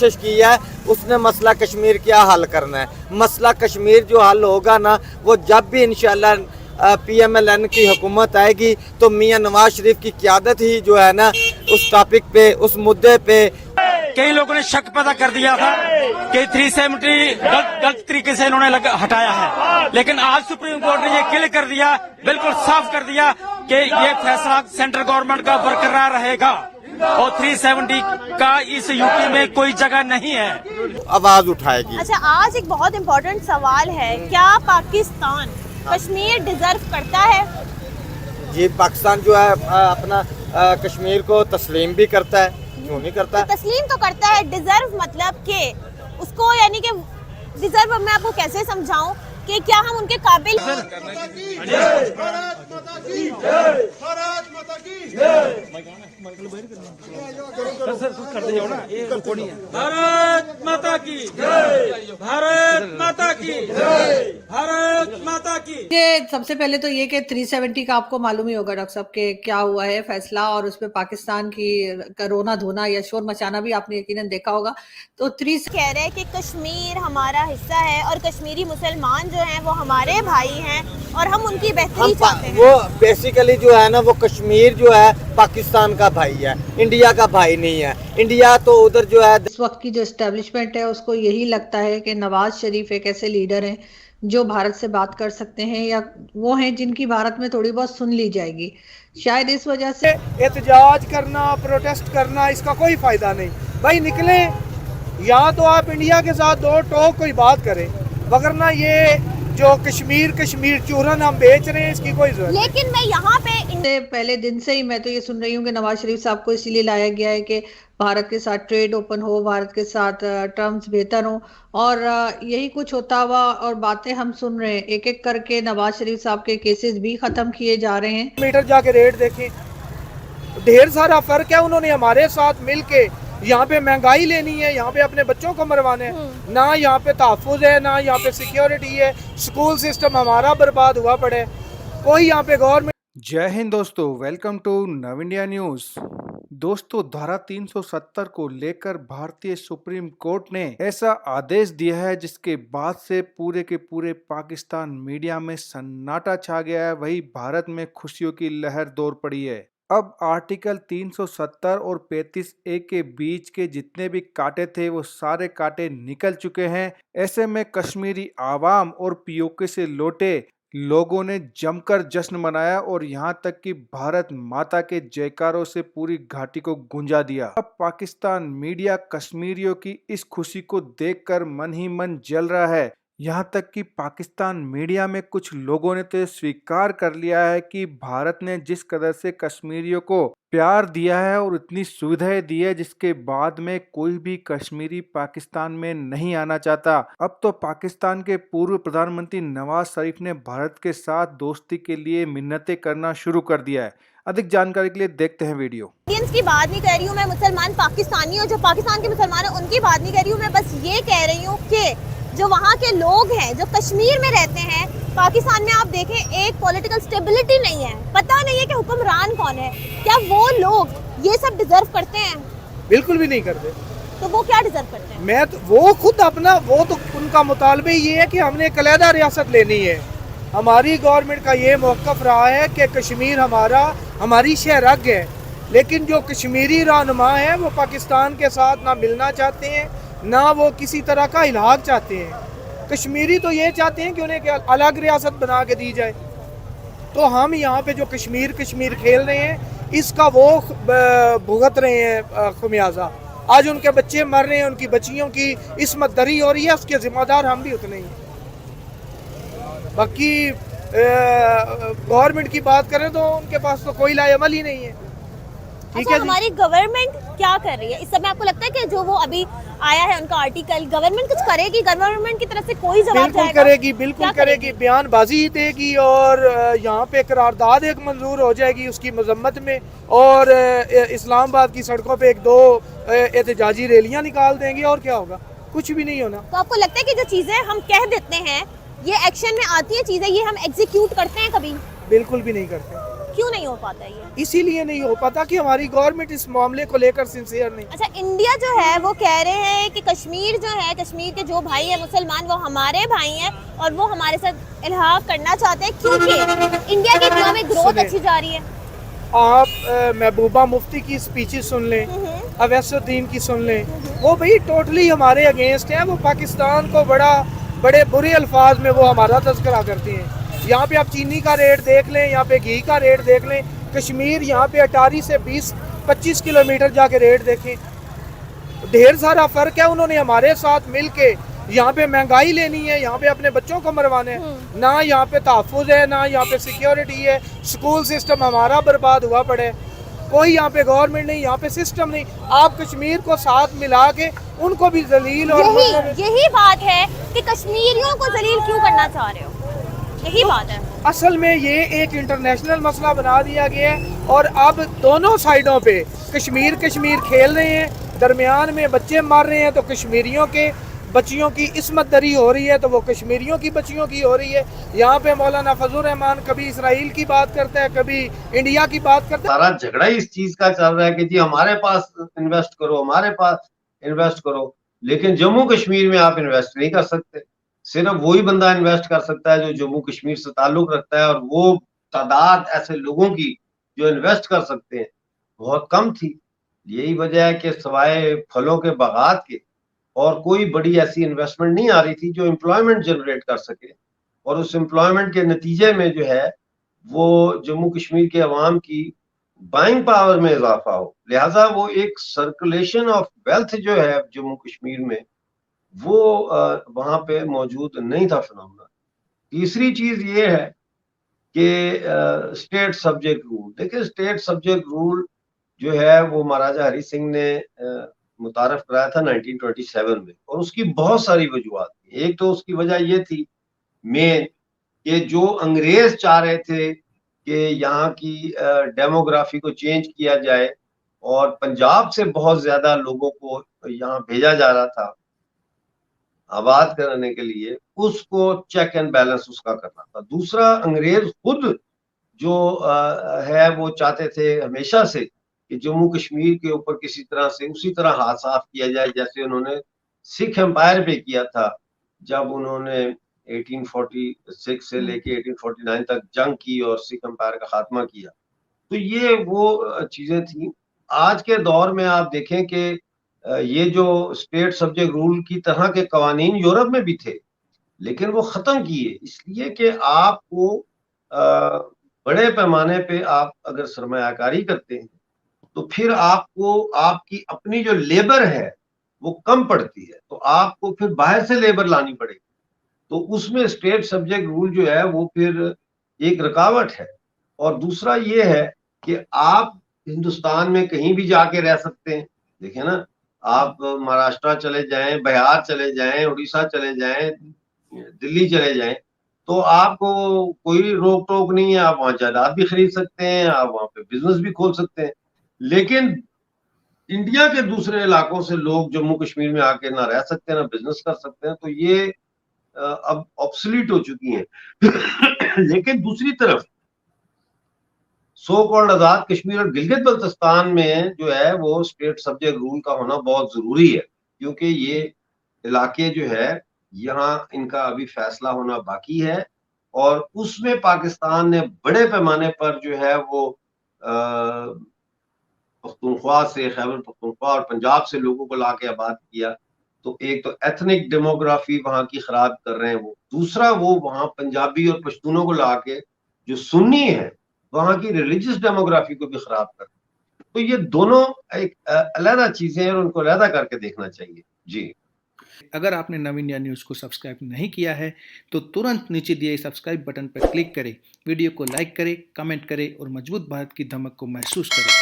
कोशिश की है, उसने मसला कश्मीर क्या हल करना है। मसला कश्मीर जो हल होगा ना, वो जब भी इंशाल्लाह PMLN की हुकूमत आएगी तो मियां नवाज शरीफ की क़यादत ही जो है ना उस टॉपिक पे, उस मुद्दे पे। कई लोगों ने शक पैदा कर दिया था कि 370 गलत तरीके से इन्होंने हटाया है, लेकिन आज सुप्रीम कोर्ट ने ये क्लियर कर दिया, बिल्कुल साफ कर दिया कि ये फैसला सेंट्रल गवर्नमेंट का बरकरार रहेगा और 370 का इस यूपी में कोई जगह नहीं है, आवाज उठाएगी। अच्छा, आज एक बहुत इम्पोर्टेंट सवाल है, क्या पाकिस्तान कश्मीर डिजर्व करता है? जी, पाकिस्तान जो है अपना कश्मीर को तस्लीम भी करता है, क्यों नहीं करता? तो तस्लीम तो करता है, डिजर्व मतलब कि उसको, यानी कि डिजर्व मैं आपको कैसे समझाऊं कि क्या हम उनके काबिल। भारत माता की जय, भारत माता की जय, भारत माता की। ये सबसे पहले तो ये कि 370 का आपको मालूम ही होगा डॉक्टर साहब के क्या हुआ है फैसला, और उस पर पाकिस्तान की रोना धोना या शोर मचाना भी आपने यकीनन देखा होगा। तो कह रहे हैं कि कश्मीर हमारा हिस्सा है और कश्मीरी मुसलमान जो हैं वो हमारे भाई हैं और हम उनकी बेहतरी चाहते हैं। वो बेसिकली जो है ना, वो कश्मीर जो है पाकिस्तान का भाई है, इंडिया का भाई नहीं है। इंडिया तो उधर जो है, इस वक्त की जो एस्टेब्लिशमेंट है उसको यही लगता है कि नवाज शरीफ एक ऐसे लीडर हैं जो भारत से बात कर सकते हैं, या वो हैं जिनकी भारत में थोड़ी बहुत सुन ली जाएगी। शायद इस वजह से एहतजाज करना, प्रोटेस्ट करना, इसका कोई फायदा नहीं। भाई निकले, या तो आप इंडिया के साथ दो टोक कोई बात करें, वगरना ये जो कश्मीर चूरन हम बेच रहे हैं, इसकी कोई जरूरत। लेकिन मैं यहाँ पे पहले दिन से ही मैं तो ये सुन रही हूँ कि नवाज शरीफ साहब को इसीलिए लाया गया है कि भारत के साथ ट्रेड ओपन हो, भारत के साथ टर्म्स बेहतर हो, और यही कुछ होता हुआ और बातें हम सुन रहे हैं। एक एक करके नवाज शरीफ साहब के केसेस भी खत्म किए जा रहे हैं। मीटर जाके रेट देखें, ढेर सारा फर्क है। उन्होंने हमारे साथ मिलके यहाँ पे महंगाई लेनी है, यहाँ पे अपने बच्चों को मरवाने हैं, ना यहाँ पे तहफ़्फ़ुज़ है, ना यहाँ पे सिक्योरिटी है। स्कूल सिस्टम हमारा बर्बाद हुआ पड़े, कोई यहाँ पे गवर्नमेंट। जय हिंद दोस्तों, वेलकम टू नव इंडिया न्यूज। दोस्तों, धारा 370 को लेकर भारतीय सुप्रीम कोर्ट ने ऐसा आदेश दिया है जिसके बाद से पूरे के पूरे पाकिस्तान मीडिया में सन्नाटा छा गया है। वही भारत में खुशियों की लहर दौड़ पड़ी है। अब आर्टिकल 370 और 35A के बीच के जितने भी कांटे थे वो सारे कांटे निकल चुके हैं। ऐसे में कश्मीरी आवाम और POK से लौटे लोगों ने जमकर जश्न मनाया और यहाँ तक कि भारत माता के जयकारों से पूरी घाटी को गूंजा दिया। अब पाकिस्तान मीडिया कश्मीरियों की इस खुशी को देखकर मन ही मन जल रहा है। यहाँ तक कि पाकिस्तान मीडिया में कुछ लोगों ने तो स्वीकार कर लिया है कि भारत ने जिस कदर से कश्मीरियों को प्यार दिया है और इतनी सुविधाएं दी है, जिसके बाद में कोई भी कश्मीरी पाकिस्तान में नहीं आना चाहता। अब तो पाकिस्तान के पूर्व प्रधानमंत्री नवाज शरीफ ने भारत के साथ दोस्ती के लिए मिन्नतें करना शुरू कर दिया है। अधिक जानकारी के लिए देखते हैं वीडियो। की बात नहीं कर रही हूँ मैं, मुसलमान पाकिस्तानी और जो पाकिस्तान के मुसलमान हैं उनकी बात नहीं कर रही हूँ मैं। बस ये कह रही हूँ कि जो वहाँ के लोग हैं जो कश्मीर में रहते हैं, पाकिस्तान में आप देखें एक पॉलिटिकल स्टेबिलिटी नहीं है, पता नहीं है कि हुक्मरान कौन है। क्या वो लोग ये सब डिजर्व करते हैं? बिल्कुल भी नहीं करते। तो वो क्या डिजर्व करते हैं? मैं तो वो खुद अपना, वो तो उनका मुतालबा ये है कि हमने एक अलहदा रियासत लेनी है। हमारी गवर्नमेंट का ये मौक़िफ़ रहा है कि कश्मीर हमारी शहरग है, लेकिन जो कश्मीरी रहनुमा है वो पाकिस्तान के साथ ना मिलना चाहते हैं, ना वो किसी तरह का इलाक़ चाहते हैं। कश्मीरी तो ये चाहते हैं कि उन्हें अलग रियासत बना के दी जाए। तो हम यहाँ पे जो कश्मीर खेल रहे हैं, इसका वो भुगत रहे हैं खमियाजा। आज उनके बच्चे मर रहे हैं, उनकी बच्चियों की इस्मत दरी हो रही है, उसके जिम्मेदार हम भी उतने ही हैं। बाकी गवर्नमेंट की बात करें तो उनके पास तो कोई लाएअमल ही नहीं है। ठीक अच्छा, है, हमारी गवर्नमेंट क्या कर रही है इस समय? आपको लगता है कि जो वो अभी आया है उनका आर्टिकल, गवर्नमेंट कुछ करेगी? गवर्नमेंट की तरफ से कोई जवाब बिल्कुल जाएगा? करेगी, बिल्कुल करेगी। बयानबाजी देगी और यहाँ पे करारदाद एक मंजूर हो जाएगी उसकी मजम्मत में, और इस्लामाबाद की सड़कों पे एक दो एहतजाजी रैलियां निकाल देंगे, और क्या होगा? कुछ भी नहीं होना। तो आपको लगता है कि जो चीजें हम कह देते हैं ये एक्शन में आती है चीजें, ये हम एग्जीक्यूट करते हैं कभी? बिल्कुल भी नहीं करते। क्यों नहीं हो पाता ये? इसीलिए नहीं हो पाता कि हमारी गवर्नमेंट इस मामले को लेकर सिंसियर नहीं। अच्छा, इंडिया जो है वो कह रहे हैं कि कश्मीर जो है, कश्मीर के जो भाई हैं मुसलमान, वो हमारे भाई हैं और वो हमारे साथ इल्हाक करना चाहते हैं क्योंकि इंडिया की इकोनॉमिक ग्रोथ अच्छी जा रही है। आप महबूबा मुफ्ती की स्पीचेस सुन लें, अवैसुद्दीन की सुन लें, वो भाई टोटली हमारे अगेंस्ट हैं। वो पाकिस्तान को बड़े बुरे अल्फाज में वो हमारा तज़किरा करती हैं। यहाँ पे आप चीनी का रेट देख लें, यहाँ पे घी का रेट देख लें, कश्मीर यहाँ पे अटारी से 20-25 किलोमीटर जाके रेट देखें, ढेर सारा फ़र्क है। उन्होंने हमारे साथ मिल के यहाँ पे महंगाई लेनी है, यहाँ पे अपने बच्चों को मरवाने हैं, ना यहाँ पे तहफ़्फ़ुज़ है, ना यहाँ पे सिक्योरिटी है। स्कूल सिस्टम हमारा बर्बाद हुआ पड़े है, कोई यहाँ पे गवर्नमेंट नहीं, यहाँ पे सिस्टम नहीं। आप कश्मीर को साथ मिला के उनको भी जलील और यही बात है कि कश्मीरियों को जलील क्यों करना चाह रहे हो, यही बात है। असल में ये एक इंटरनेशनल मसला बना दिया गया है और अब दोनों साइडों पे कश्मीर खेल रहे हैं, दरमियान में बच्चे मार रहे हैं, तो कश्मीरियों के बच्चियों की इस्मत दरी हो रही है तो वो कश्मीरियों की बच्चियों की हो रही है। यहाँ पे मौलाना फजल रहमान कभी इसराइल की बात करता है, कभी इंडिया की बात करता है। सारा झगड़ा ही इस चीज का चल रहा है कि जी हमारे पास इन्वेस्ट करो, हमारे पास इन्वेस्ट करो, लेकिन जम्मू कश्मीर में आप इन्वेस्ट नहीं कर सकते। सिर्फ वही बंदा इन्वेस्ट कर सकता है जो जम्मू कश्मीर से ताल्लुक रखता है, और वो तादाद ऐसे लोगों की जो इन्वेस्ट कर सकते हैं बहुत कम थी। यही वजह है कि सिवाय फलों के बागात के और कोई बड़ी ऐसी इन्वेस्टमेंट नहीं आ रही थी जो एम्प्लॉयमेंट जनरेट कर सके, और उस एम्प्लॉयमेंट के नतीजे में जो है वो जम्मू कश्मीर के अवाम की बाइंग पावर में इजाफा हो। लिहाजा वो एक सर्कुलेशन ऑफ वेल्थ जो है जम्मू कश्मीर में वो वहां पे मौजूद नहीं था फिनोमेना। तीसरी चीज ये है कि स्टेट सब्जेक्ट रूल, देखिए स्टेट सब्जेक्ट रूल जो है वो महाराजा हरि सिंह ने मुतारफ कराया था 1927 में, और उसकी बहुत सारी वजूहत थी। एक तो उसकी वजह ये थी मेन कि जो अंग्रेज चाह रहे थे कि यहाँ की डेमोग्राफी को चेंज किया जाए और पंजाब से बहुत ज्यादा लोगों को यहाँ भेजा जा रहा था आबाद करने के लिए, उसको चेक एंड बैलेंस उसका करना था। दूसरा, अंग्रेज खुद जो है वो चाहते थे हमेशा से कि जम्मू कश्मीर के ऊपर किसी तरह से उसी तरह हाथ साफ किया जाए जैसे उन्होंने सिख एम्पायर पे किया था जब उन्होंने 1846 से लेके 1849 तक जंग की और सिख एम्पायर का खात्मा किया। तो ये वो चीजें थी। आज के दौर में आप देखें कि ये जो स्टेट सब्जेक्ट रूल की तरह के कवानीन यूरोप में भी थे, लेकिन वो खत्म किए इसलिए कि आपको बड़े पैमाने पे आप अगर सरमायाकारी करते हैं तो फिर आपको आपकी अपनी जो लेबर है वो कम पड़ती है, तो आपको फिर बाहर से लेबर लानी पड़ेगी। तो उसमें स्टेट सब्जेक्ट रूल जो है वो फिर एक रुकावट है। और दूसरा ये है कि आप हिंदुस्तान में कहीं भी जाके रह सकते हैं। देखिए ना, आप महाराष्ट्र चले जाएं, बिहार चले जाएं, उड़ीसा चले जाएं, दिल्ली चले जाएं, तो आपको कोई रोक टोक नहीं है। आप वहां जायदाद भी खरीद सकते हैं, आप वहां पे बिजनेस भी खोल सकते हैं। लेकिन इंडिया के दूसरे इलाकों से लोग जम्मू कश्मीर में आके ना रह सकते हैं ना बिजनेस कर सकते हैं, तो ये अब ऑब्सोलीट हो चुकी हैं। लेकिन दूसरी तरफ सो कॉल्ड आजाद कश्मीर और गिलगित बल्तिस्तान में जो है वो स्टेट सब्जेक्ट रूल का होना बहुत जरूरी है, क्योंकि ये इलाके जो है यहाँ इनका अभी फैसला होना बाकी है, और उसमें पाकिस्तान ने बड़े पैमाने पर जो है वो पख्तूनख्वा से, खैबर पख्तूनख्वा और पंजाब से लोगों को लाके आबाद किया। तो एक तो एथनिक डेमोग्राफी वहां की खराब कर रहे हैं वो, दूसरा वो वहां पंजाबी और पश्तूनों को लाके जो सुन्नी है वहां की रिलीजियस डेमोग्राफी को भी खराब कर। तो ये दोनों एक अलग चीजें हैं और उनको अलग करके देखना चाहिए। जी, अगर आपने नव इंडिया न्यूज़ को सब्सक्राइब नहीं किया है तो तुरंत नीचे दिए सब्सक्राइब बटन पर क्लिक करें, वीडियो को लाइक करें, कमेंट करें और मजबूत भारत की धमक को महसूस करें।